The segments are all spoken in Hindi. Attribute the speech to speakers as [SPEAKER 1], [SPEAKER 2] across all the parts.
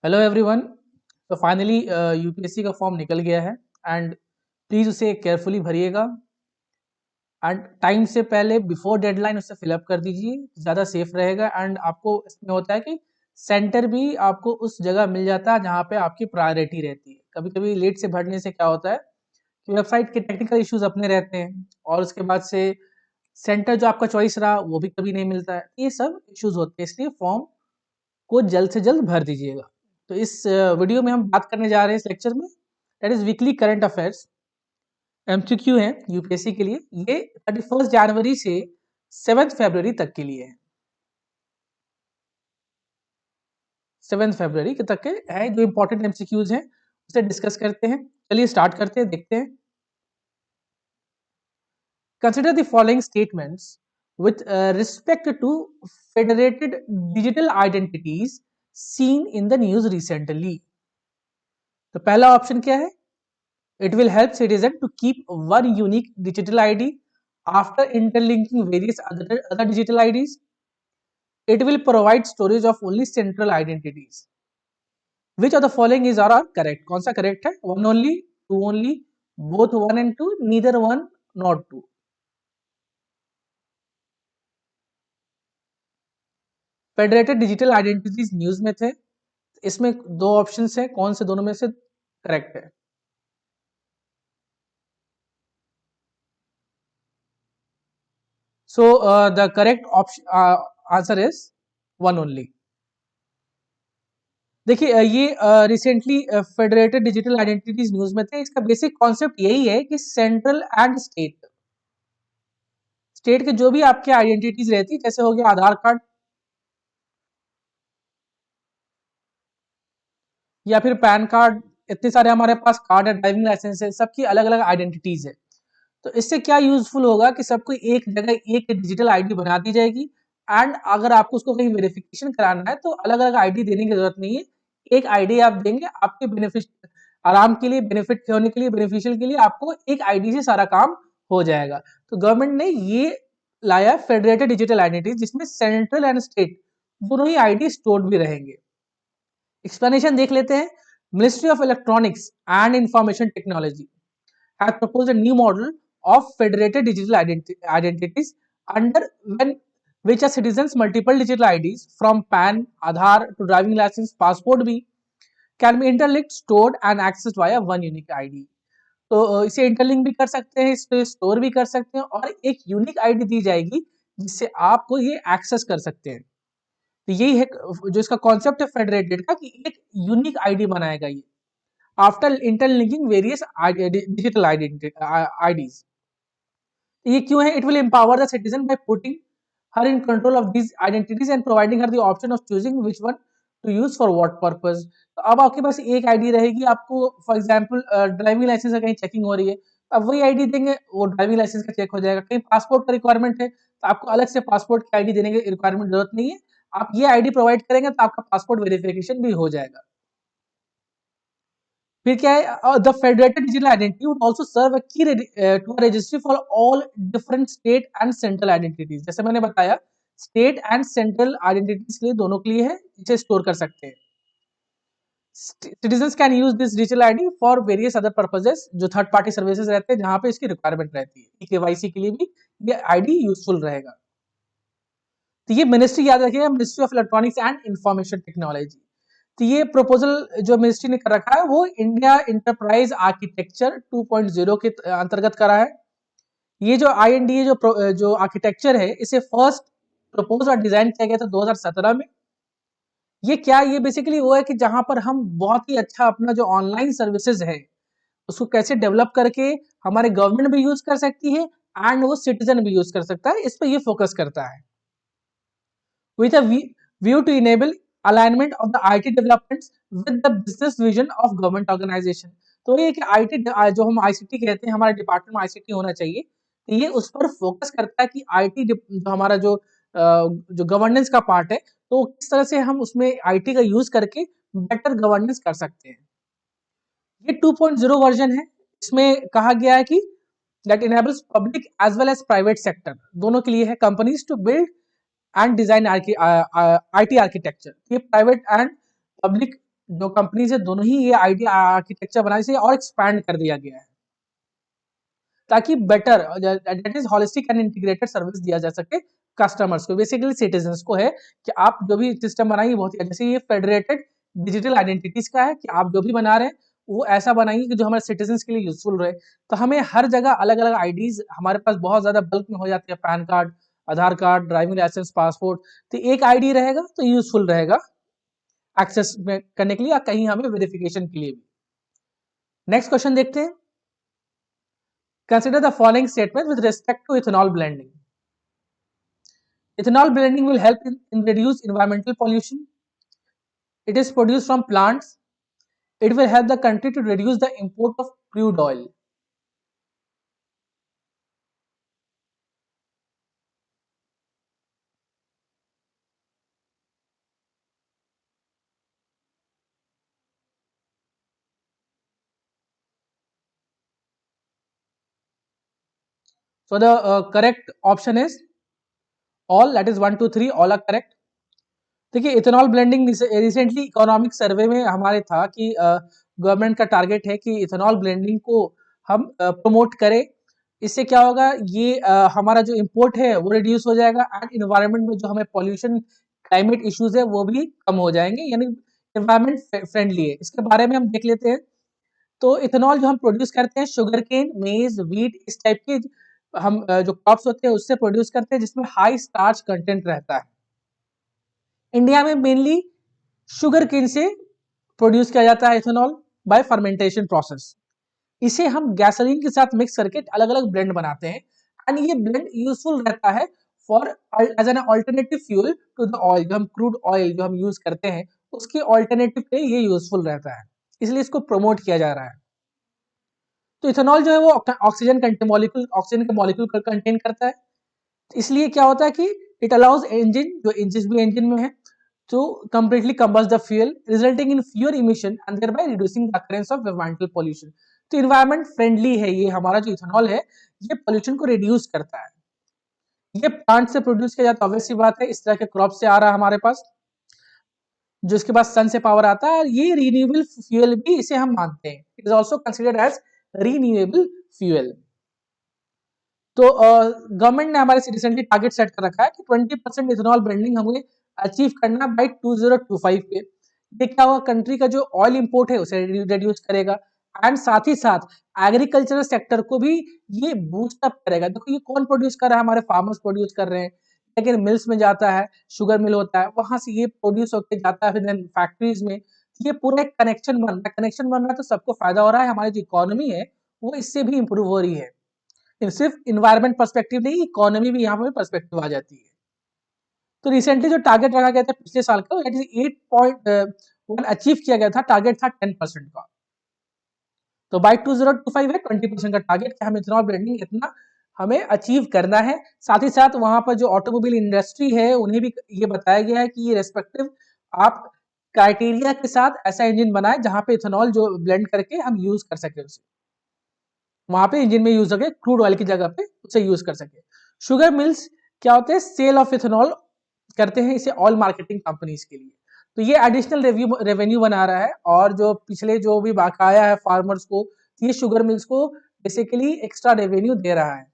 [SPEAKER 1] Hello everyone. तो फाइनली यूपीएससी का फॉर्म निकल गया है एंड प्लीज़ उसे केयरफुली भरिएगा एंड टाइम से पहले बिफोर डेडलाइन उसे फिलअप कर दीजिए, ज़्यादा सेफ रहेगा। एंड आपको इसमें होता है कि सेंटर भी आपको उस जगह मिल जाता है जहाँ पे आपकी प्रायोरिटी रहती है। कभी कभी लेट से भरने से क्या होता है कि वेबसाइट के टेक्निकल इश्यूज अपने रहते हैं और उसके बाद से सेंटर जो आपका चॉइस रहा वो भी कभी नहीं मिलता है। ये सब इश्यूज होते हैं, इसलिए फॉर्म को जल्द से जल्द भर दीजिएगा। तो इस वीडियो में हम बात करने जा रहे हैं इस लेक्चर में, that is weekly current affairs. MCQ है यूपीएससी के लिए। ये 31 जनवरी से 7 फरवरी तक के लिए है। 7 फरवरी के तक के हैं जो इंपॉर्टेंट एमसीक्यूज हैं, उसे डिस्कस करते हैं। चलिए स्टार्ट करते हैं, देखते हैं। Consider the following statements with respect to federated digital identities seen in the news recently। तो पहला ऑप्शन क्या है? It will help citizen to keep one unique digital ID after interlinking various other digital IDs. It will provide storage of only central identities. Which of the following is are correct? कौन सा correct है? One only, two only, both one and two, neither one not two. Federated digital identities news में थे, इसमें दो ऑप्शंस हैं, कौन से दोनों में से करेक्ट है? So the correct option answer is one only. देखिए ये recently federated digital identities news में थे। इसका बेसिक कॉन्सेप्ट यही है कि सेंट्रल एंड स्टेट के जो भी आपके आइडेंटिटीज रहती है, जैसे हो गया आधार कार्ड या फिर पैन कार्ड, इतने सारे हमारे पास कार्ड है, ड्राइविंग लाइसेंस है, सबकी अलग अलग आइडेंटिटीज है। तो इससे क्या यूजफुल होगा कि सबको एक जगह एक डिजिटल आईडी बना दी जाएगी। एंड अगर आपको उसको कहीं वेरिफिकेशन कराना है तो अलग अलग आईडी देने की जरूरत नहीं है, एक आईडी आप देंगे, आपके बेनिफिट आराम के लिए, बेनिफिट होने के लिए, बेनिफिशियल के लिए आपको एक आईडी से सारा काम हो जाएगा। तो गवर्नमेंट ने ये लाया फेडरेटेड डिजिटल आइडेंटिटी, जिसमें सेंट्रल एंड स्टेट दोनों ही आईडी स्टोर्ड भी रहेंगे। एक्सप्लेनेशन देख लेते हैं। Ministry of electronics and information technology has proposed a new model of federated digital identities under when which are citizens multiple digital IDs from PAN, Aadhaar to driving license, passport भी can be interlinked, stored and accessed via one unique ID। तो इसे इंटरलिंक भी कर सकते हैं, इसे स्टोर भी कर सकते हैं और एक यूनिक आईडी दी जाएगी जिससे आपको ये एक्सेस कर सकते हैं। तो यही है जो इसका कॉन्सेप्ट है फेडरेटेड का, कि एक यूनिक आईडी बनाएगा ये after interlinking various digital IDs. ये क्यों है? It will empower the citizen by putting her in control of these identities and providing her the option of choosing which one to use for what purpose. तो अब आपके पास एक आईडी रहेगी, आपको फॉर एग्जांपल ड्राइविंग लाइसेंस का कहीं चेकिंग हो रही है, अब वही आईडी देंगे, वो ड्राइविंग लाइसेंस का चेक हो जाएगा। कहीं पासपोर्ट का रिक्वायरमेंट है तो आपको अलग से पासपोर्ट की आईडी देने की रिक्वायरमेंट जरूरत नहीं है, आप ये आईडी प्रोवाइड करेंगे तो आपका पासपोर्ट वेरिफिकेशन भी हो जाएगा। फिर क्या है? The federated digital identity would also serve a key to registry for all different state and central identities. जैसे मैंने बताया, स्टेट एंड सेंट्रल आइडेंटिटीज के लिए, दोनों के लिए है, इसे स्टोर कर सकते हैं। Citizens can use this digital ID for various other purposes, जो थर्ड पार्टी सर्विसेज रहते हैं जहां पे इसकी रिक्वायरमेंट रहती है। केवाईसी के लिए भी ये आईडी यूजफुल रहेगा। तो ये मिनिस्ट्री याद रखिएगा, ministry of electronics and information technology. तो ये प्रपोजल जो मिनिस्ट्री ने कर रखा है वो इंडिया इंटरप्राइज आर्किटेक्चर 2.0 के अंतर्गत करा है। ये जो INDA जो आर्किटेक्चर है, इसे फर्स्ट प्रपोज और डिजाइन किया गया था 2017 में। ये क्या, ये बेसिकली वो है कि जहां पर हम बहुत ही अच्छा अपना जो ऑनलाइन सर्विसेज है उसको कैसे डेवलप करके हमारे गवर्नमेंट भी यूज कर सकती है एंड वो सिटीजन भी यूज कर सकता है, इस पर ये फोकस करता है। with a view to enable alignment of the IT developments with the business vision of government organization। तो ये कि IT जो हम ICT कहते हैं, हमारे डिपार्टमेंट में ICT होना चाहिए, तो ये उस पर फोकस करता है कि IT जो हमारा जो गवर्नेंस का पार्ट है, तो किस तरह से हम उसमें IT का यूज करके बेटर गवर्नेंस कर सकते हैं। ये 2.0 वर्जन है। इसमें कहा गया है कि that enables public as well as private sector दोनों के लिए है, companies to build and design IT architecture. ये प्राइवेट एंड पब्लिक जो कंपनीज है दोनों ही ये आईटी आर्किटेक्चर बनाने से और एक्सपैंड कर दिया गया है ताकि better that is holistic and integrated service दिया जा सके कस्टमर्स को, बेसिकली सिटीजन्स को है कि आप जो भी सिस्टम बनाइए बहुत ही, जैसे ये फेडरेटेड डिजिटल आइडेंटिटीज का है कि आप जो भी बना रहे हैं वो ऐसा बनाइए कि जो हमारे सिटीजन्स के लिए यूजफुल रहे। तो हमें हर जगह अलग अलग आईडीज हमारे पास बहुत ज्यादा बल्क में हो जाती है, पैन कार्ड, आधार कार्ड, ड्राइविंग लाइसेंस, पासपोर्ट, तो एक आईडी रहेगा तो यूजफुल रहेगा एक्सेस करने के लिए या कहीं हमें वेरिफिकेशन के लिए भी। नेक्स्ट क्वेश्चन देखते हैं। Consider the following statement with respect to ethanol blending. Ethanol blending will help in reduce environmental pollution. It is produced from plants. It will help the country to reduce the import of crude oil. So the correct option is all, that is 1 2 3 all are correct. देखिए ethanol blending recently economic survey में हमारे था कि गवर्नमेंट का टारगेट है कि इथेनॉल ब्लेंडिंग को हम प्रमोट करें। इससे क्या होगा, ये हमारा जो इंपोर्ट है वो रिड्यूस हो जाएगा एंड इन्वायरमेंट में जो हमें पॉल्यूशन क्लाइमेट इश्यूज है वो भी कम हो जाएंगे, यानी इन्वायरमेंट फ्रेंडली है। इसके बारे में हम देख लेते हैं। तो इथेनॉल जो हम प्रोड्यूस करते हैं शुगर केन, मेज, व्हीट, इस टाइप के हम जो क्रॉप्स होते हैं उससे प्रोड्यूस करते हैं जिसमें हाई स्टार्च कंटेंट रहता है। इंडिया में मेनली शुगर केन से प्रोड्यूस किया जाता है इथेनॉल बाय फर्मेंटेशन प्रोसेस। इसे हम गैसोलीन के साथ मिक्स करके अलग अलग ब्लेंड बनाते हैं एंड ये ब्लेंड यूजफुल रहता है for as an alternative fuel to the oil. जो हम क्रूड ऑयल जो हम यूज करते हैं उसके ऑल्टरनेटिव पे ये यूजफुल रहता है, इसलिए इसको प्रमोट किया जा रहा है। तो इथेनॉल जो है वो ऑक्सीजन के मॉलिक्यूल कंटेन करता है, इसलिए क्या होता है कि इट अलाउज इंजन, जो जिस भी इंजन में है, to completely combust the fuel, resulting in fewer emission and thereby reducing the occurrence of environmental pollution. तो environment friendly है ये हमारा जो इथेनॉल है, ये pollution को reduce करता है। ये प्लांट से प्रोड्यूस किया जाता है, ऑब्वियस सी बात है, इस तरह के क्रॉप से आ रहा है हमारे पास, जो इसके पास सन से पावर आता है, और ये रिन्यूएबल फ्यूल भी इसे हम मानते हैं। It is also considered as renewable fuel. तो गवर्नमेंट ने हमारे से रिसेंटली टारगेट सेट कर रखा है कि 20% इथेनॉल ब्लेंडिंग हमें अचीव करना बाय 2025 पे। ये क्या होगा, कंट्री का जो ऑयल इंपोर्ट है उसे रिड्यूस करेगा एंड साथ ही साथ एग्रीकल्चरल सेक्टर को भी ये बूस्ट अप करेगा। देखो ये कौन प्रोड्यूस कर रहा है, हमारे फार्मर्स प्रोड्यूस कर रहे हैं, लेकिन मिल्स में जाता है, शुगर मिल होता है, वहां से ये प्रोड्यूस होकर जाता है फिर फैक्ट्रीज में। ये पूरा एक कनेक्शन बन रहा है, कनेक्शन बन रहा है तो सबको फायदा हो रहा है, हमारी जो इकोनॉमी है वो इससे भी इंप्रूव हो रही है। सिर्फ इन्वायरमेंट पर्सपेक्टिव नहीं, इकोनॉमी भी यहाँ पर पर्सपेक्टिव आ जाती है। तो रिसेंटली जो टारगेट रखा गया था पिछले साल का, 8.1 अचीव किया गया था, टारगेट था 10% का। तो बाय 2025 है 20% का टारगेट कि हम इथेनॉल ब्लेंडिंग इतना हमें अचीव करना है। साथ ही साथ वहां पर जो ऑटोमोबाइल इंडस्ट्री है उन्हें भी ये बताया गया है कि ये रेस्पेक्टिव आप क्राइटेरिया के साथ ऐसा इंजन बनाए जहां पे इथेनॉल जो ब्लेंड करके हम यूज कर सके उसे, वहां पे इंजन में यूज सके, क्रूड ऑयल की जगह पे उसे यूज कर सके। शुगर मिल्स क्या होते हैं, सेल ऑफ इथेनॉल करते हैं इसे ऑयल मार्केटिंग कंपनीज के लिए। तो ये एडिशनल रेवेन्यू बना रहा है, और जो पिछले जो भी बकाया है फार्मर्स को, ये शुगर मिल्स को बेसिकली एक्स्ट्रा रेवेन्यू दे रहा है।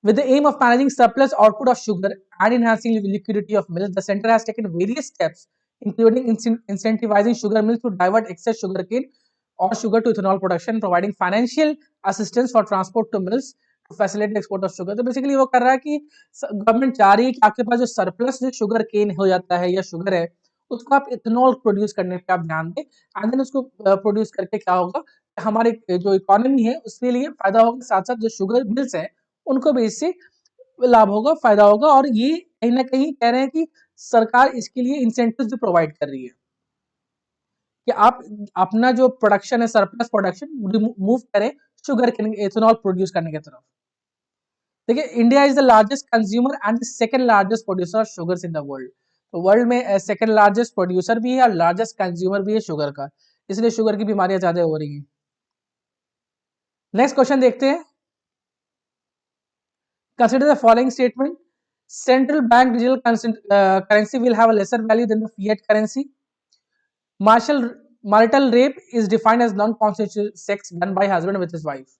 [SPEAKER 1] With the aim of managing surplus output of sugar and enhancing liquidity of milk, the center has taken various steps, including incentivizing sugar mills to divert excess sugarcane or sugar to ethanol production, providing financial assistance for transport to mills to facilitate export of sugar। तो बेसिकली वो कर रहा है कि गवर्नमेंट चाह रही है कि आपके पास जो सरप्लस जो शुगर केन हो जाता है या शुगर है उसको आप इथेनॉल प्रोड्यूस करने पे आप ध्यान दें, एंड देन उसको प्रोड्यूस करके क्या होगा, हमारे जो इकोनॉमी है उसके लिए फायदा होगा, साथ साथ जो शुगर मिल्स है उनको भी इससे लाभ होगा, फायदा होगा। और ये कहीं ना कहीं कह रहे हैं कि सरकार इसके लिए इंसेंटिव्स भी प्रोवाइड कर रही है कि आप अपना जो प्रोडक्शन है, सरप्लस प्रोडक्शन मूव करें शुगर इथेनॉल प्रोड्यूस करने की तरफ। देखिए India is the largest consumer and second largest producer of sugars in the world. तो वर्ल्ड में सेकंड लार्जेस्ट प्रोड्यूसर भी है और लार्जेस्ट कंज्यूमर भी है शुगर का, इसलिए शुगर की बीमारियां ज्यादा हो रही हैं। नेक्स्ट क्वेश्चन देखते हैं। Consider the following statement. Central bank digital currency will have a lesser value than the fiat currency. Martial marital rape is defined as non-consensual sex done by husband with his wife.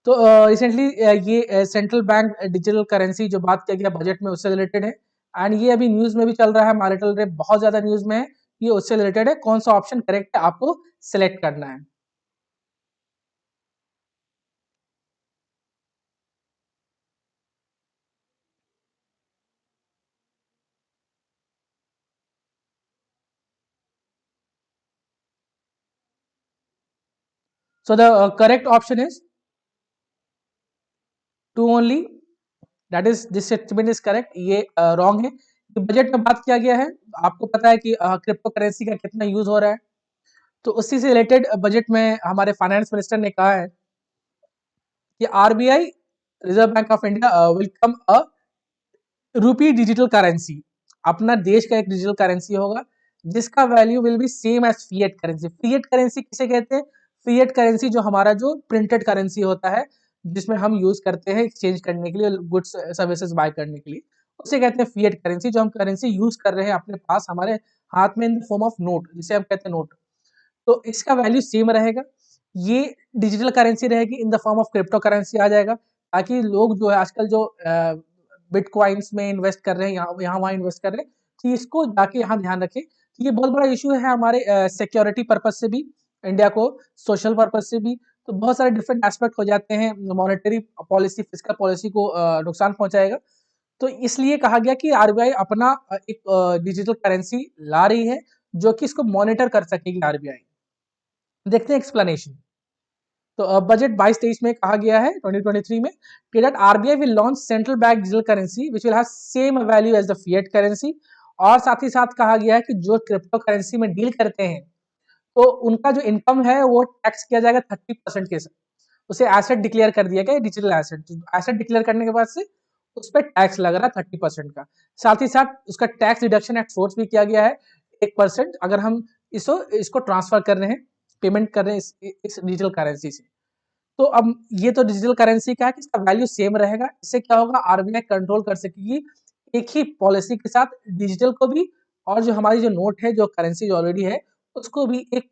[SPEAKER 1] तो रिसेंटली ये सेंट्रल बैंक डिजिटल करेंसी जो बात किया गया बजट में उससे रिलेटेड है एंड ये अभी न्यूज में भी चल रहा है, मैरिटल रेप बहुत ज्यादा न्यूज में है, ये उससे रिलेटेड है। कौन सा ऑप्शन करेक्ट है आपको सिलेक्ट करना है। So the correct option is two only, that is this statement is correct, ये रॉन्ग है। बजट में बात किया गया है, आपको पता है कि क्रिप्टो करेंसी का कितना यूज हो रहा है, तो उसी से रिलेटेड बजट में हमारे फाइनेंस मिनिस्टर ने कहा है कि RBI reserve bank of India will come a rupee digital currency, अपना देश का एक डिजिटल करेंसी होगा जिसका value will be same as fiat currency. Fiat currency किसे कहते हैं? फिएट करेंसी जो हमारा जो प्रिंटेड करेंसी होता है जिसमें हम यूज करते हैं एक्सचेंज करने के लिए, गुड्स सर्विसेज बाय करने के लिए, उसे कहते हैं फिएट करेंसी। जो हम करेंसी यूज कर रहे हैं अपने पास हमारे हाथ में इन द फॉर्म ऑफ नोट, जिसे हम कहते हैं नोट, तो इसका वैल्यू सेम रहेगा। ये डिजिटल करेंसी रहेगी in the form of crypto currency आ जाएगा, ताकि लोग जो है आजकल जो बिटकॉइंस में इन्वेस्ट कर रहे हैं, यहाँ वहाँ इन्वेस्ट कर रहे हैं, कि इसको जाके यहाँ ध्यान रखें कि ये बहुत बड़ा इशू है हमारे सिक्योरिटी पर्पज से भी, इंडिया को सोशल पर्पज से भी। तो बहुत सारे डिफरेंट एस्पेक्ट हो जाते हैं, मॉनेटरी पॉलिसी, फिस्कल पॉलिसी को नुकसान पहुंचाएगा। तो इसलिए कहा गया कि आरबीआई अपना एक डिजिटल करेंसी ला रही है जो कि इसको मॉनिटर कर सकेगी आरबीआई। देखते हैं एक्सप्लेनेशन। तो बजट 22-23 में कहा गया है 2023 में कि that RBI will launch central bank digital currency which will have same value as the fiat currency, और साथ ही साथ कहा गया है कि जो क्रिप्टो करेंसी में डील करते हैं तो उनका जो इनकम है वो टैक्स किया जाएगा 30% के साथ। उसे एसेट डिक्लेयर कर दिया गया, डिजिटल एसेट, एसेट डिक्लेयर करने के बाद से उस पर टैक्स लग रहा है 30% का। साथ ही साथ उसका टैक्स डिडक्शन एट सोर्स भी किया गया है 1%, अगर हम इसको ट्रांसफर कर रहे हैं, पेमेंट कर रहे हैं इस डिजिटल करेंसी से। तो अब ये तो डिजिटल करेंसी का है कि इसका वैल्यू सेम रहेगा। इससे क्या होगा, आरबीआई कंट्रोल कर सकेगी एक ही पॉलिसी के साथ डिजिटल को भी, और जो हमारी जो नोट है, जो करेंसी जो ऑलरेडी है, उसको भी एक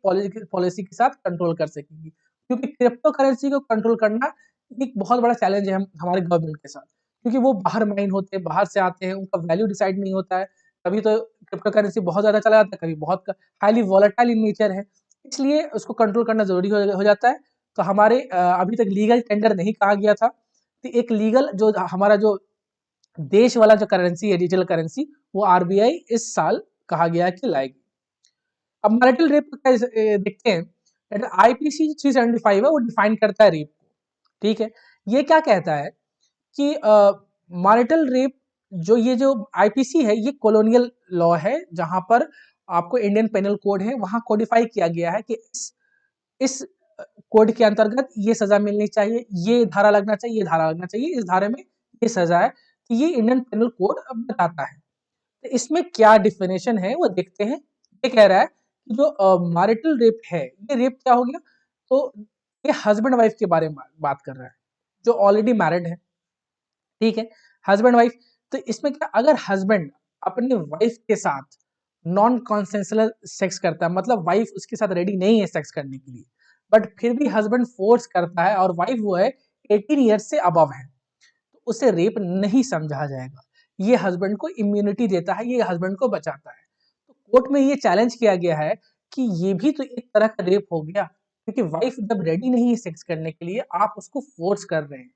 [SPEAKER 1] पॉलिसी के साथ कंट्रोल कर सकेगी। क्योंकि क्रिप्टो करेंसी को कंट्रोल करना एक बहुत बड़ा चैलेंज है हमारे गवर्नमेंट के साथ, क्योंकि वो बाहर माइन होते हैं, बाहर से आते हैं, उनका वैल्यू डिसाइड नहीं होता है। कभी तो क्रिप्टो करेंसी बहुत ज्यादा चला जाता है, कभी बहुत हाईली वॉलेटाइल इन नेचर है, इसलिए उसको कंट्रोल करना जरूरी हो जाता है। तो हमारे अभी तक लीगल टेंडर नहीं कहा गया था, तो एक लीगल जो हमारा जो देश वाला जो करेंसी है डिजिटल करेंसी, वो आरबीआई इस साल कहा गया है कि लाएगी। अब मैरिटल रेप देखते हैं, आईपीसी 375 है, वो डिफाइन करता है रेप को। ठीक है, ये क्या कहता है कि मैरिटल रेप, जो आईपीसी है, ये कॉलोनियल लॉ है, जहां पर आपको इंडियन पेनल कोड है वहां कोडिफाई किया गया है कि इस कोड के अंतर्गत ये सजा मिलनी चाहिए, ये धारा लगना चाहिए, ये धारा लगना चाहिए, इस धारे में ये सजा है। तो ये इंडियन पेनल कोड अब बताता है। तो इसमें क्या डिफिनेशन है वो देखते हैं। ये कह रहा है कि जो मैरिटल रेप है, ये रेप क्या हो गया, तो ये हस्बैंड वाइफ के बारे में बात कर रहा है जो ऑलरेडी मैरिड है। ठीक है, हस्बैंड वाइफ, तो इसमें क्या, अगर हस्बैंड अपनी वाइफ के साथ नॉन कॉन्सेंसुअल सेक्स करता है, मतलब वाइफ उसके साथ रेडी नहीं है सेक्स करने के लिए, बट फिर भी हस्बैंड फोर्स करता है और वाइफ वो है 18 ईयर्स से अबव है, तो उसे रेप नहीं समझा जाएगा। ये हस्बैंड को इम्यूनिटी देता है, ये हस्बैंड को बचाता है। तो कोर्ट में ये चैलेंज किया गया है कि ये भी तो एक तरह का रेप हो गया, क्योंकि वाइफ जब रेडी नहीं है सेक्स करने के लिए, आप उसको फोर्स कर रहे हैं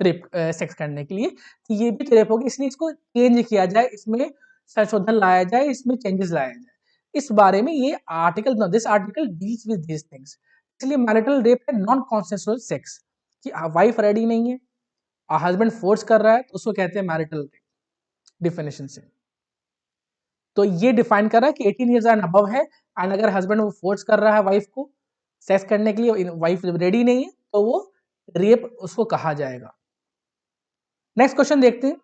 [SPEAKER 1] रेप सेक्स करने के लिए, तो ये भी रेप होगी। इसलिए इसको चेंज किया जाए, इसमें संशोधन लाया जाए, इसमें चेंजेस लाया जाए। इस बारे में ये article, this article deals with this things. इसलिए मैरिटल रेप है नॉन कॉन्सेंसुअल सेक्स, कि वाइफ रेडी नहीं है, हस्बैंड फोर्स कर रहा है, तो उसको कहते हैं मैरिटल रेप डिफिनेशन से। तो ये डिफाइन कर रहा है कि 18 ईयर्स एंड अबव है, एंड अगर हस्बैंड वो फोर्स कर रहा है वाइफ को सेक्स करने के लिए, वाइफ जब रेडी नहीं है, तो वो रेप उसको कहा जाएगा। नेक्स्ट क्वेश्चन देखते हैं।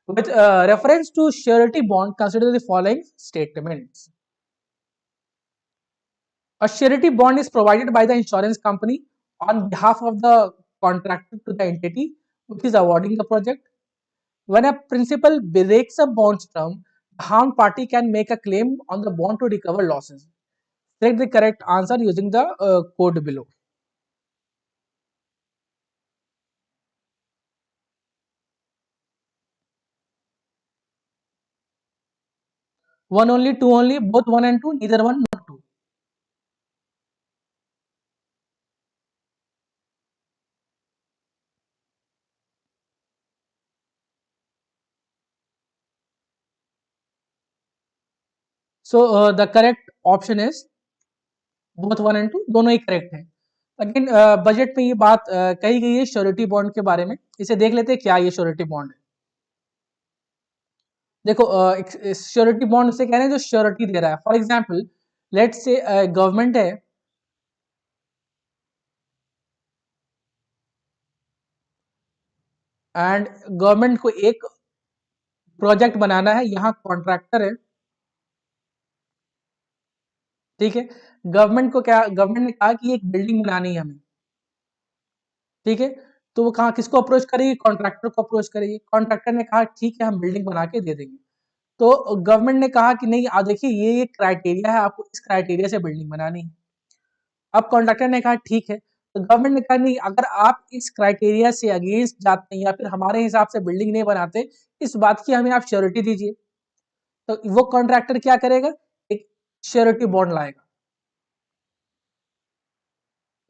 [SPEAKER 1] With reference to surety bond, consider the following statements. A surety bond is provided by the insurance company on behalf of the contractor to the entity which is awarding the project. When a principal breaks a bond's term, the harmed party can make a claim on the bond to recover losses. Select the correct answer using the code below. One only, two only, both one and two, neither one nor two. So the correct option is both one and two, दोनों ही करेक्ट है. अगेन बजट में ये बात कही गई है श्योरिटी बॉन्ड के बारे में. इसे देख लेते हैं क्या ये श्योरिटी बॉन्ड है. देखो श्योरिटी बॉन्ड से कह रहे हैं जो श्योरिटी दे रहा है. For example let's say government है एंड गवर्नमेंट को एक प्रोजेक्ट बनाना है. यहाँ कॉन्ट्रैक्टर है, ठीक है. गवर्नमेंट को क्या, गवर्नमेंट ने कहा कि एक बिल्डिंग बनानी है हमें, ठीक है. तो वो कहा किसको अप्रोच करेगी, कॉन्ट्रैक्टर को अप्रोच करेगी. कॉन्ट्रैक्टर ने कहा ठीक है हम बिल्डिंग बना के दे देंगे. तो गवर्नमेंट ने कहा कि नहीं, देखिए ये क्राइटेरिया है, आपको इस क्राइटेरिया से बिल्डिंग बनानी है. अब कॉन्ट्रैक्टर ने कहा ठीक है. तो गवर्नमेंट ने कहा नहीं, अगर आप इस क्राइटेरिया से अगेंस्ट जाते हैं या फिर हमारे हिसाब से बिल्डिंग नहीं बनाते, इस बात की हमें आप श्योरिटी दीजिए. तो वो कॉन्ट्रैक्टर क्या करेगा, एक श्योरिटी बॉन्ड लाएगा,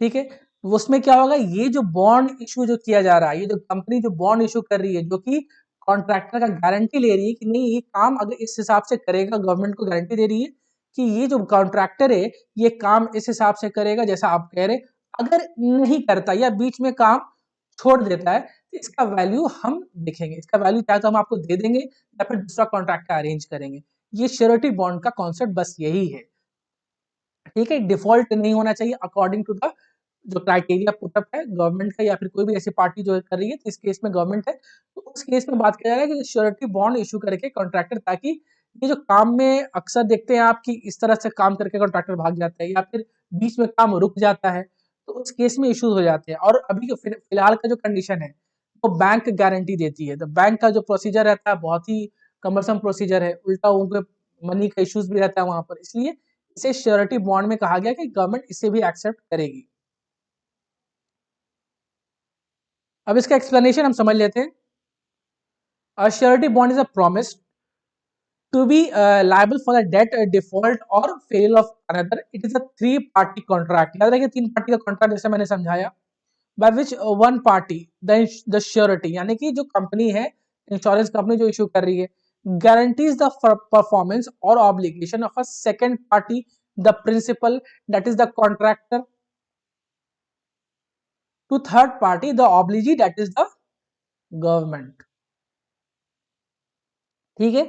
[SPEAKER 1] ठीक है. उसमें क्या होगा, ये जो बॉन्ड इशू जो किया जा रहा है, ये जो कंपनी जो बॉन्ड इशू कर रही है, जो कि कॉन्ट्रैक्टर का गारंटी ले रही है कि नहीं ये काम अगर इस हिसाब से करेगा, गवर्नमेंट को गारंटी दे रही है कि ये जो कॉन्ट्रैक्टर है ये काम इस हिसाब से करेगा जैसा आप कह रहे. अगर नहीं करता या बीच में काम छोड़ देता है तो इसका वैल्यू हम देखेंगे, इसका वैल्यू चाहे तो हम आपको दे देंगे या फिर दूसरा कॉन्ट्रैक्टर अरेंज करेंगे. ये श्योरिटी बॉन्ड का कॉन्सेप्ट बस यही है, ठीक है. डिफॉल्ट नहीं होना चाहिए अकॉर्डिंग टू द जो क्राइटेरिया पुटअप है गवर्नमेंट का या फिर कोई भी ऐसी पार्टी जो कर रही है. तो इस केस में गवर्नमेंट है, तो उस केस में बात किया जा रहा है कि श्योरिटी बॉन्ड इशू करके कॉन्ट्रैक्टर, ताकि ये जो काम में अक्सर देखते हैं आप कि इस तरह से काम करके कॉन्ट्रैक्टर भाग जाता है या फिर बीच में काम रुक जाता है, तो उस केस में इश्यूज हो जाते हैं. और अभी फिलहाल का जो कंडीशन है वो बैंक गारंटी देती है. तो बैंक का जो प्रोसीजर रहता है बहुत ही कमरसम प्रोसीजर है, उल्टा उनको मनी का इश्यूज भी रहता है वहां पर. इसलिए इसे श्योरिटी बॉन्ड में कहा गया कि गवर्नमेंट इसे भी एक्सेप्ट करेगी. अब इसका एक्सप्लेनेशन हम समझ लेते हैं. A surety bond is a promise to be liable for the debt, default or failure of another. It is a three party contract. याद रखिए तीन पार्टी का कॉन्ट्रैक्ट जैसे मैंने समझाया. By which one party the surety यानी कि जो कंपनी है, इंश्योरेंस कंपनी जो इशू कर रही है, guarantees the performance or obligation of a second party, the principal, that is the contractor, to third party, the obligee, that is the government. ठीक है.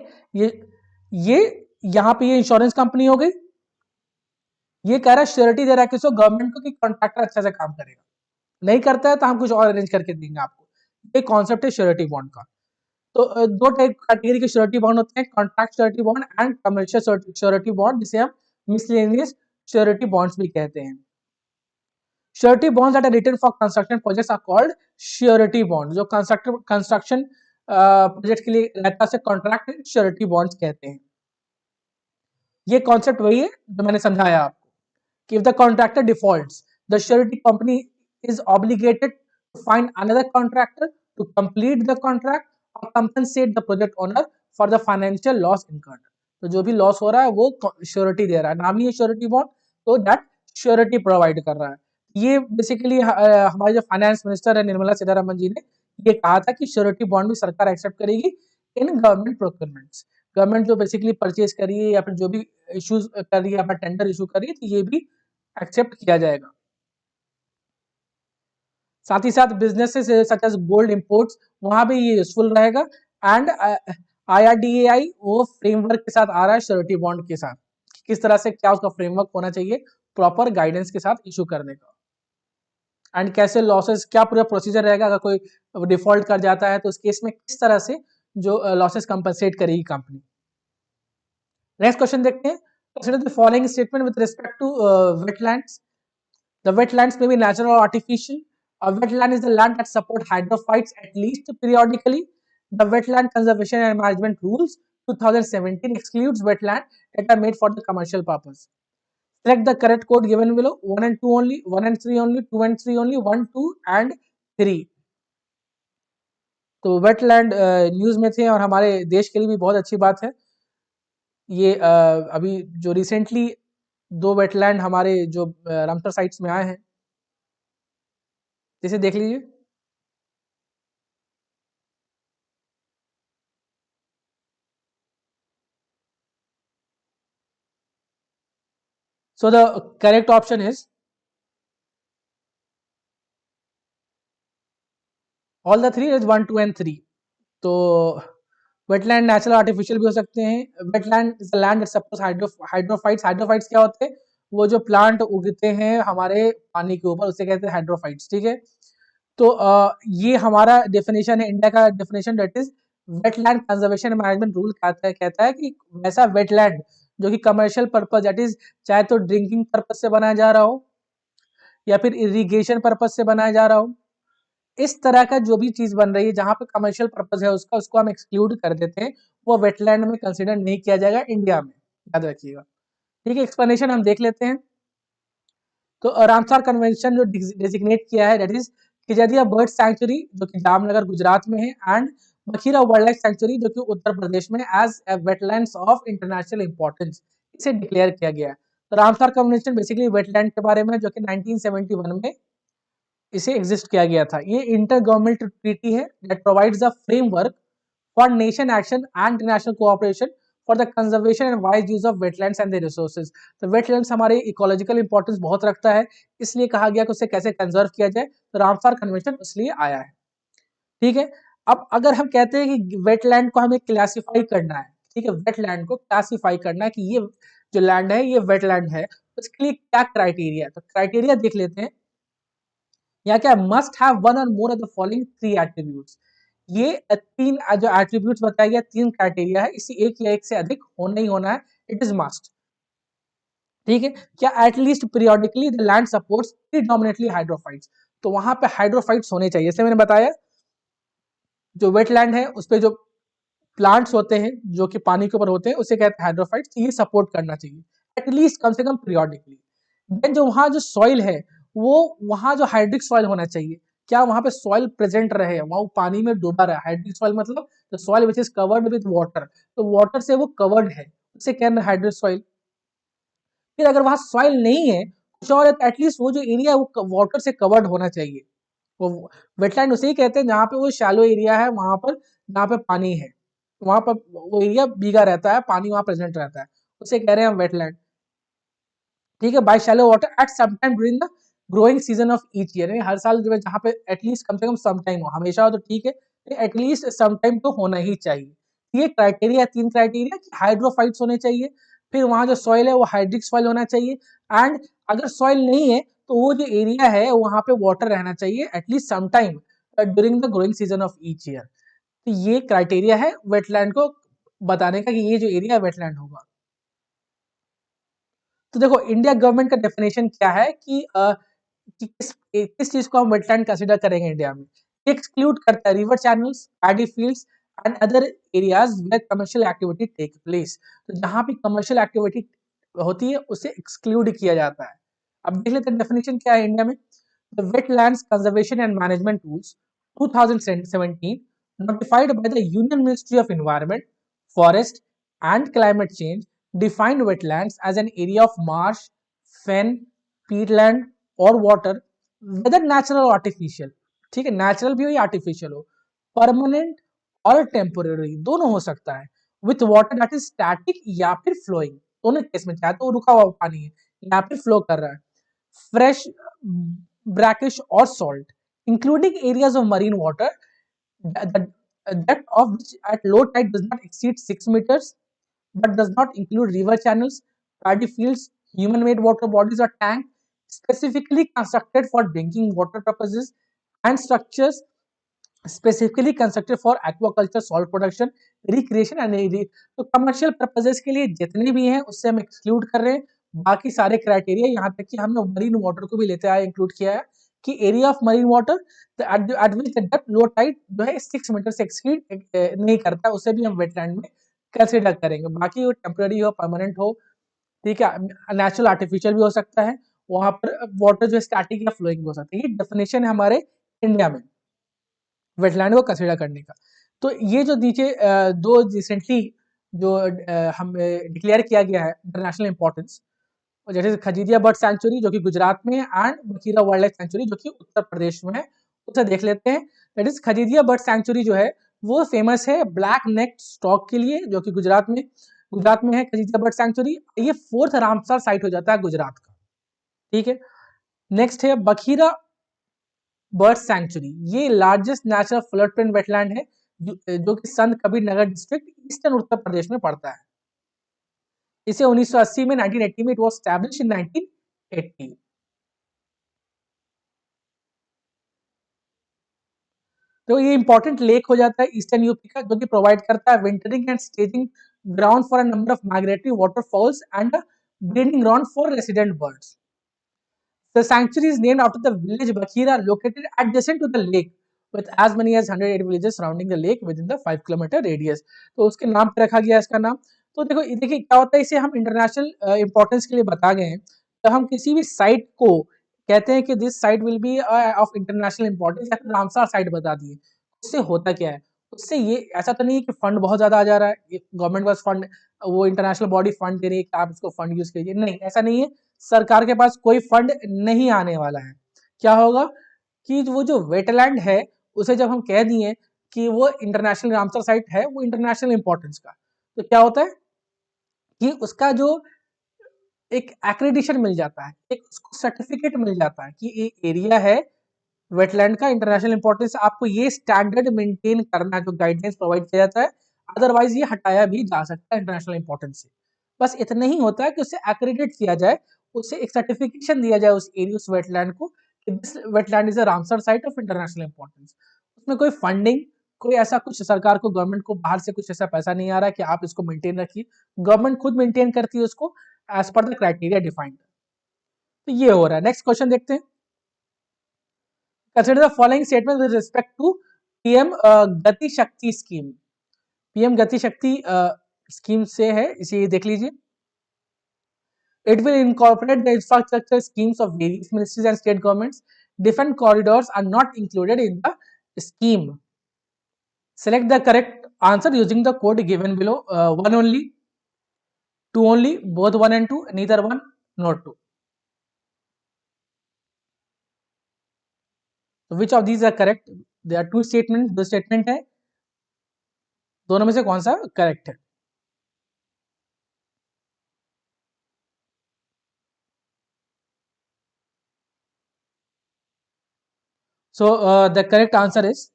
[SPEAKER 1] ये यहाँ पे ये इंश्योरेंस कंपनी हो गई, ये कह रहा है श्योरिटी दे रहा है किसको, गवर्नमेंट को, कि कॉन्ट्रैक्टर अच्छा से काम करेगा. नहीं करता है तो हम कुछ और अरेंज करके देंगे आपको. ये कॉन्सेप्ट है श्योरिटी बॉन्ड का. तो दो टाइप कैटेगरी के श्योरिटी बॉन्ड होते हैं, contract surety bond and commercial surety bond, जिसे हम मिसलेनियस श्योरिटी बॉन्ड्स भी कहते हैं. Surety bonds that are written for construction projects are called surety bond. जो कंस्ट्रक्शन प्रोजेक्ट के लिए रहता है कॉन्ट्रैक्ट श्योरिटी बॉन्ड्स कहते हैं. ये कॉन्सेप्ट वही है जो मैंने समझाया आपको कि if the contractor defaults, the surety company is obligated to find another contractor to complete the contract or compensate the project owner for the financial loss incurred. तो जो भी लॉस हो रहा है वो श्योरिटी दे रहा है, नाम ही है श्योरिटी बॉन्ड, तो दैट श्योरिटी प्रोवाइड कर रहा है. ये बेसिकली हमारे जो फाइनेंस मिनिस्टर है निर्मला सीतारमन जी ने ये कहा था कि श्योरिटी बॉन्ड भी सरकार एक्सेप्ट करेगी इन गवर्नमेंट प्रोक्योरमेंट्स. गवर्नमेंट जो बेसिकली परचेज कर रही है या फिर जो भी इश्यूज कर रही है, अपना टेंडर इशू कर रही है, तो ये भी एक्सेप्ट किया जाएगा. साथ ही साथ businesses such as gold imports, वहां भी ये यूजफुल रहेगा. एंड IRDAI वो फ्रेमवर्क के साथ आ रहा है श्योरिटी बॉन्ड के साथ, किस तरह से क्या उसका फ्रेमवर्क होना चाहिए प्रॉपर गाइडेंस के साथ इशू करने का, एंड कैसे लॉसेस, क्या पूरा प्रोसीजर रहेगा अगर कोई डिफॉल्ट कर जाता है तो उस केस में किस तरह से जो लॉसेस कंपनसेट करेगी कंपनी. नेक्स्ट क्वेश्चन देखते हैं. Consider the following statement with respect to wetlands. The wetlands may be natural or artificial. A wetland is the land that support hydrophytes at least periodically. The Wetland Conservation and Management Rules 2017 excludes wetland that are made for the commercial purpose. Select the correct code given below. 1 and 2 only, 1 and 3 only, 2 and 3 only, 1, 2 and 3. तो वेटलैंड न्यूज़ में थे और हमारे देश के लिए भी बहुत अच्छी बात है। ये अभी जो रिसेंटली 2 वेटलैंड हमारे जो रामसर साइट्स में आए हैं, इसे देख लीजिए। So the correct option is all the three is 1, 2 and 3. तो वेटलैंड नेचुरल आर्टिफिशियल भी हो सकते हैं। Wetland is a land that supports hydrophytes. Hydrophytes क्या होते हैं? वो जो प्लांट उगते हैं हमारे पानी के ऊपर, उसे कहते हैं हाइड्रोफाइट्स। ठीक है, तो ये हमारा डेफिनेशन है, इंडिया का definition, that is wetland conservation management rule कहता है कि वैसा वेटलैंड जो कि कमर्शियल पर्पज, दैट इज चाहे तो ड्रिंकिंग पर्पज से बनाया जा रहा हो या फिर इरिगेशन पर्पज से बनाया जा रहा हो, इस तरह का जो भी चीज बन रही है जहां पे कमर्शियल पर्पज है उसका, उसको हम एक्सक्लूड कर देते हैं, वो वेटलैंड में कंसीडर नहीं किया जाएगा इंडिया में, याद रखिएगा। ठीक है, एक्सप्लेनेशन हम देख लेते हैं। तो रामसर कन्वेंशन जो डेजिग्नेट किया है, that is Khijadiya bird sanctuary जो कि जामनगर गुजरात में है, and Makhira wildlife sanctuary जो कि उत्तर प्रदेश में, as wetlands of international importance इसे डिक्लेयर किया गया है। तो रामसर कन्वेंशन बेसिकली वेटलैंड के बारे में, जो कि 1971 में इसे एग्जिस्ट किया गया था। ये इंटर गवर्नमेंट ट्रीटी है that provides the framework for nation action and international cooperation for the conservation and wise use of wetlands and their resources. तो वेटलैंड्स हमारे इकोलॉजिकल इंपॉर्टेंस बहुत रखता है, इसलिए कहा गया कि उसे कैसे कंजर्व किया जाए, तो रामसर कन्वेंशन इसलिए आया है। ठीक है, अब अगर हम कहते हैं कि वेटलैंड को हमें क्लासिफाई करना है, ठीक है, वेटलैंड को क्लासिफाई करना है कि ये जो लैंड है ये वेटलैंड है, तो इसके लिए क्या क्राइटेरिया है? तो क्राइटेरिया देख लेते हैं। या क्या, मस्ट हैव वन और more of the following 3 attributes. ये 3 जो एट्रीब्यूट्स बताया गया, 3 क्राइटेरिया है, इसी एक या एक से अधिक होना ही होना है, इट इज मस्ट। ठीक है, क्या at least periodically the land supports predominantly hydrophytes, तो वहां पे हाइड्रोफाइट्स होने चाहिए। जैसे मैंने बताया, जो वेटलैंड है उस पे जो प्लांट्स होते हैं जो कि पानी के ऊपर होते हैं उसे कहते हैं हाइड्रोफाइट्स, ये सपोर्ट करना चाहिए एटलीस्ट कम से कम पीरियोडिकली। देन जो वहाँ जो सॉइल है, वो वहाँ जो हाइड्रिक सॉइल होना चाहिए, क्या वहाँ पे सॉइल प्रेजेंट रहे, वहाँ पानी में डूबा रहा है। हाइड्रिक सॉइल मतलब the soil which is covered with water, तो वाटर से वो कवर्ड है, उसे कहते हैं हाइड्रिक सॉइल। फिर अगर वहाँ सॉइल नहीं है, कुछ और एटलीस्ट वो जो एरिया है वो वाटर से कवर्ड होना चाहिए। वो वेटलैंड उसे ही कहते हैं जहाँ पे वो शैलो एरिया है, वहां पर जहाँ पे पानी है, वहां पर वो एरिया भीगा रहता है, पानी वहां प्रेजेंट रहता है, उसे कह रहे हैं हम वेटलैंड। ठीक है, by shallow water at some time during the growing season of each year, हर साल जो है जहाँ पे एटलीस्ट कम से कम सम टाइम हो, हमेशा हो तो ठीक है, एटलीस्ट सम टाइम तो होना ही चाहिए। ये क्राइटेरिया, 3 क्राइटेरिया कि हाइड्रोफाइट्स होने चाहिए, फिर वहां जो सॉइल है वो हाइड्रिक सॉइल होना चाहिए, एंड अगर सॉइल नहीं है तो वो जो एरिया है वहां पे वाटर रहना चाहिए at least some time during the growing season of each year. तो ये क्राइटेरिया है वेटलैंड को बताने का कि ये जो एरिया वेटलैंड होगा। तो देखो इंडिया गवर्नमेंट का डेफिनेशन क्या है कि किस चीज को हम वेटलैंड कंसीडर करेंगे इंडिया में। एक्सक्लूड करता है river channels, paddy fields and other areas where commercial activity take place. तो जहां भी कमर्शियल एक्टिविटी होती है उसे एक्सक्लूड किया जाता है। अब देख लेते हैं डेफिनेशन क्या है इंडिया में। The wetlands conservation and management rules 2017 notified by the Union Ministry of Environment, Forest and Climate Change defined wetlands as an area of marsh, fen, peatland or water, whether natural or artificial। ठीक है, नेचुरल भी हो या आर्टिफिशियल हो, परमानेंट और टेम्पोररी दोनों हो सकता है, with water that is static या फिर फ्लोइंग, दोनों केस में, चाहे तो रुका हुआ पानी है या फिर फ्लो कर रहा है, fresh, brackish or salt, including areas of marine water, the depth of which at low tide does not exceed 6 meters, but does not include river channels, paddy fields, human-made water bodies or tank specifically constructed for drinking water purposes, and structures specifically constructed for aquaculture, salt production, recreation and तो कमर्शियल पर्पजेस के लिए जितने भी हैं उससे हम एक्सक्लूड कर रहे हैं। बाकी सारे क्राइटेरिया, यहाँ तक कि हमने मरीन वाटर को भी लेते आए इंक्लूड किया है कि area of marine water at which the depth low tide जो है 6 मीटर से एक्सीड नहीं करता, उसे भी हम वेटलैंड में कंसिडर करेंगे। बाकी वो टेम्पररी हो, परमानेंट हो, ठीक है, नेचुरल आर्टिफिशियल भी हो सकता है, वहां पर वाटर जो स्टैटिक या फ्लोइंग भी हो सकता है। ये डेफिनेशन है हमारे इंडिया में वेटलैंड को कंसिडर करने का। तो ये जो नीचे दो रिसेंटली जो हम डिक्लेयर किया गया है इंटरनेशनल इंपॉर्टेंस, जैसे खजीदिया बर्ड सेंचुरी जो कि गुजरात में है, and Bakhira wild life sanctuary जो कि उत्तर प्रदेश में है, उसे देख लेते हैं। दैट इज खजीदिया बर्ड सेंचुरी जो है वो फेमस है ब्लैक नेक स्टॉक के लिए, जो कि गुजरात में है खजीदिया बर्ड सेंचुरी। ये 4th रामसर साइट हो जाता है गुजरात का, ठीक है। नेक्स्ट है बखीरा बर्ड सेंचुरी, ये largest natural flood plain wetland है जो कि संत कबीर नगर डिस्ट्रिक्ट ईस्टर्न उत्तर प्रदेश में पड़ता है। इसे 1980 में 1980 में इट वाज एस्टैब्लिश्ड इन 1980। तो ये इंपॉर्टेंट लेक हो जाता है ईस्टर्न यूपी का, जो कि प्रोवाइड करता है wintering and staging ground for a number of migratory waterfalls and breeding ground for resident birds. The sanctuary is named after the village Bakhira located adjacent to the lake with as many as 108 villages surrounding the lake within the 5 kilometre radius. तो उसके नाम पे रखा गया इसका नाम। तो देखो देखिए क्या होता है, इसे हम इंटरनेशनल इंपॉर्टेंस के लिए बता गए हैं। तो हम किसी भी साइट को कहते हैं कि this site will be of international importance, या फिर रामसर साइट बता दिए। उससे होता क्या है, उससे ये ऐसा तो नहीं है कि फंड बहुत ज्यादा आ जा रहा है, गवर्नमेंट बस फंड, वो इंटरनेशनल बॉडी फंड दे रही है कि आप इसको फंड यूज कीजिए, नहीं ऐसा नहीं है। सरकार के पास कोई फंड नहीं आने वाला है। क्या होगा कि वो जो वेटलैंड है उसे जब हम कह दिए कि वो इंटरनेशनल रामसर साइट है, वो इंटरनेशनल इंपॉर्टेंस का, तो क्या होता है कि उसका जो एक एक्रेडिशन मिल जाता है, एक उसको सर्टिफिकेट मिल जाता है कि ये एरिया है वेटलैंड का इंटरनेशनल इंपॉर्टेंस। आपको ये स्टैंडर्ड मेंटेन करना, जो गाइडलाइंस प्रोवाइड किया जाता है, अदरवाइज ये हटाया भी जा सकता है इंटरनेशनल इंपॉर्टेंस से। बस इतना ही होता है कि उसे एक्रेडिट किया जाए, उसे एक सर्टिफिकेशन दिया जाए उस एरिया, उस वेटलैंड को, कि this wetland is a Ramsar site of international importance. उसमें कोई फंडिंग, कोई ऐसा कुछ सरकार को, गवर्नमेंट को बाहर से कुछ ऐसा पैसा नहीं आ रहा है कि आप इसको मेंटेन रखिए, गवर्नमेंट खुद मेंटेन करती है उसको as per the criteria defined. तो ये हो रहा है। नेक्स्ट क्वेश्चन देखते हैं। Consider the following statement with respect to PM गति शक्ति स्कीम। पीएम गति शक्ति स्कीम से है, इसे देख लीजिए। It will incorporate the infrastructure schemes of various ministries and state governments. Different corridors are not included in the scheme. Select the correct answer using the code given below. One only, two only, both one and two, neither one nor two. So which of these are correct? There are two statements. दो statement है, दोनों में से कौन सा करेक्ट है? So the correct answer is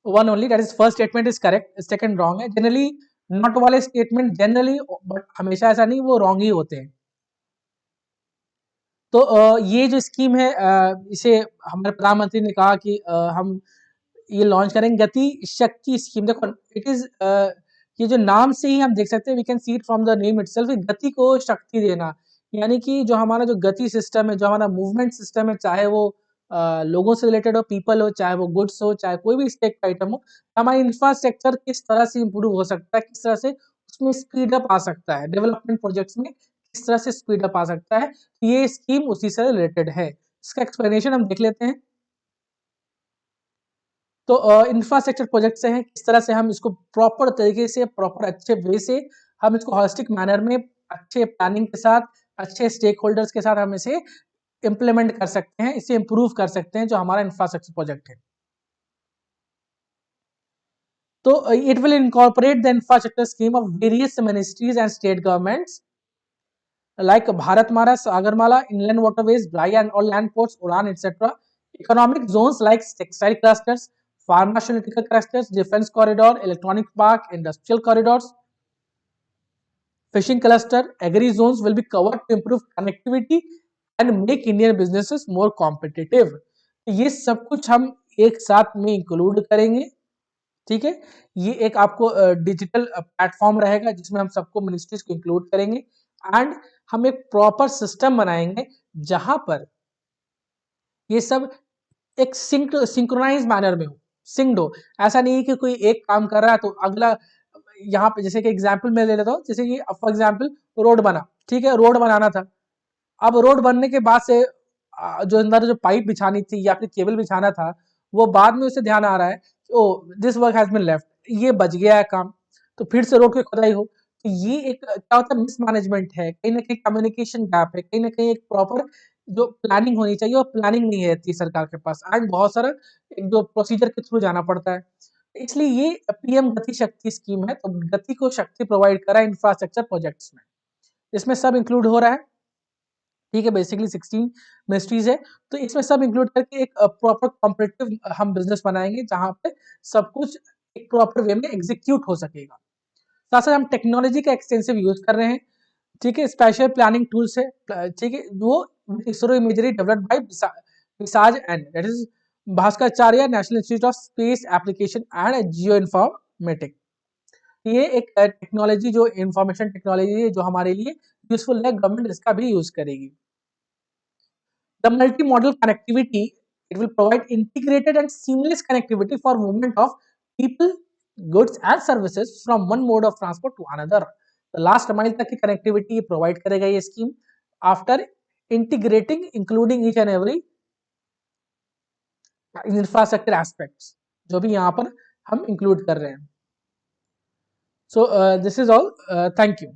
[SPEAKER 1] one only, that is first statement is correct, second wrong है। जनरली नॉट वाले स्टेटमेंट जनरली, बट हमेशा ऐसा नहीं, वो रॉन्ग ही होते हैं। तो ये जो स्कीम है, इसे हमारे प्रधानमंत्री ने कहा कि हम ये लॉन्च करेंगे, गति शक्ति स्कीम। देखो इट इज, ये जो नाम से ही हम देख सकते हैं, we can see it from the name itself, Gati को शक्ति देना, यानी कि जो हमारा जो गति सिस्टम है, जो हमारा मूवमेंट सिस्टम है, चाहे वो लोगों से रिलेटेड हो, पीपल हो, चाहे वो गुड्स हो, चाहे कोई भी स्टेक का आइटम हो, हमारा इंफ्रास्ट्रक्चर किस तरह से इंप्रूव हो सकता है, किस तरह से उसमें स्पीड अप आ सकता है, डेवलपमेंट प्रोजेक्ट्स में किस तरह से स्पीड अप आ सकता है, ये स्कीम उसी से रिलेटेड है। इसका एक्सप्लेनेशन हम देख लेते हैं। तो इंफ्रास्ट्रक्चर प्रोजेक्ट से है, किस तरह से हम इसको प्रॉपर तरीके से, प्रॉपर अच्छे वे से हम इसको हॉलिस्टिक मैनर में, अच्छे प्लानिंग के साथ, अच्छे स्टेक होल्डर्स के साथ हम इसे इम्प्लीमेंट कर सकते हैं, इसे इम्प्रूव कर सकते हैं, जो हमारा इंफ्रास्ट्रक्चर प्रोजेक्ट है। तो it will incorporate the infrastructure scheme of various ministries and state governments like Bharatmala, Sagarmala, inland waterways, dry and or land ports, Udan, etc. Economic zones like textile clusters, pharmaceutical clusters, defense corridor, electronic park, industrial corridors, fishing cluster, agri zones will be covered to improve connectivity and make Indian businesses more competitive. ये सब कुछ हम एक साथ में इंक्लूड करेंगे, ठीक है। ये एक आपको डिजिटल प्लेटफॉर्म रहेगा जिसमें हम सबको मिनिस्ट्रीज को इंक्लूड करेंगे, एंड हम एक प्रॉपर सिस्टम बनाएंगे जहां पर ये सब एक सिंक्रोनाइज मैनर में हो, सिंक्ड हो। ऐसा नहीं है कि कोई एक काम कर रहा है तो अगला, यहाँ पे जैसे कि एग्जांपल मैं ले लेता हूँ, जैसे कि फॉर एग्जांपल रोड बना, ठीक है, रोड बनाना था। अब रोड बनने के बाद से जो अंदर जो पाइप बिछानी थी या फिर केबल बिछाना था, वो बाद में उसे ध्यान आ रहा है oh this work has been left, ये बच गया है काम, तो फिर से रोड की खुदाई हो। तो ये एक क्या होता है, मिसमैनेजमेंट है, कहीं ना कहीं कम्युनिकेशन गैप है, कहीं ना कहीं एक प्रॉपर जो प्लानिंग होनी चाहिए वो प्लानिंग नहीं रहती सरकार के पास, एंड बहुत सारा एक जो प्रोसीजर के थ्रू जाना पड़ता है। इसलिए ये पीएम गति शक्ति स्कीम है, तो गति को शक्ति प्रोवाइड करा इंफ्रास्ट्रक्चर प्रोजेक्ट्स में, इसमें सब इंक्लूड हो रहा है। ठीक है, बेसिकली 16 मिनिस्ट्रीज है, तो इसमें सब इंक्लूड करके एक प्रॉपर कॉम्पिटिटिव हम बिजनेस बनाएंगे जहां पे सब कुछ एक प्रॉपर वे में एग्जीक्यूट हो सकेगा। साथ साथ हम टेक्नोलॉजी का एक्सटेंसिव यूज कर रहे हैं। ठीक है, स्पेशल प्लानिंग टूल्स है, ठीक है, वो ISRO imagery developed by BISAG and that is Bhaskaracharya national institute of space application and geo informatic. ये एक टेक्नोलॉजी जो इंफॉर्मेशन टेक्नोलॉजी है जो हमारे लिए यूजफुल है, गवर्नमेंट इसका भी यूज करेगी। The multi-modal connectivity, it will provide integrated and seamless connectivity for movement of people, goods and services from one mode of transport to another. The last mile तक की connectivity provide करेगा ये scheme after integrating including each and every infrastructure aspects जो भी यहाँ पर हम include कर रहे हैं. So this is all. Thank you.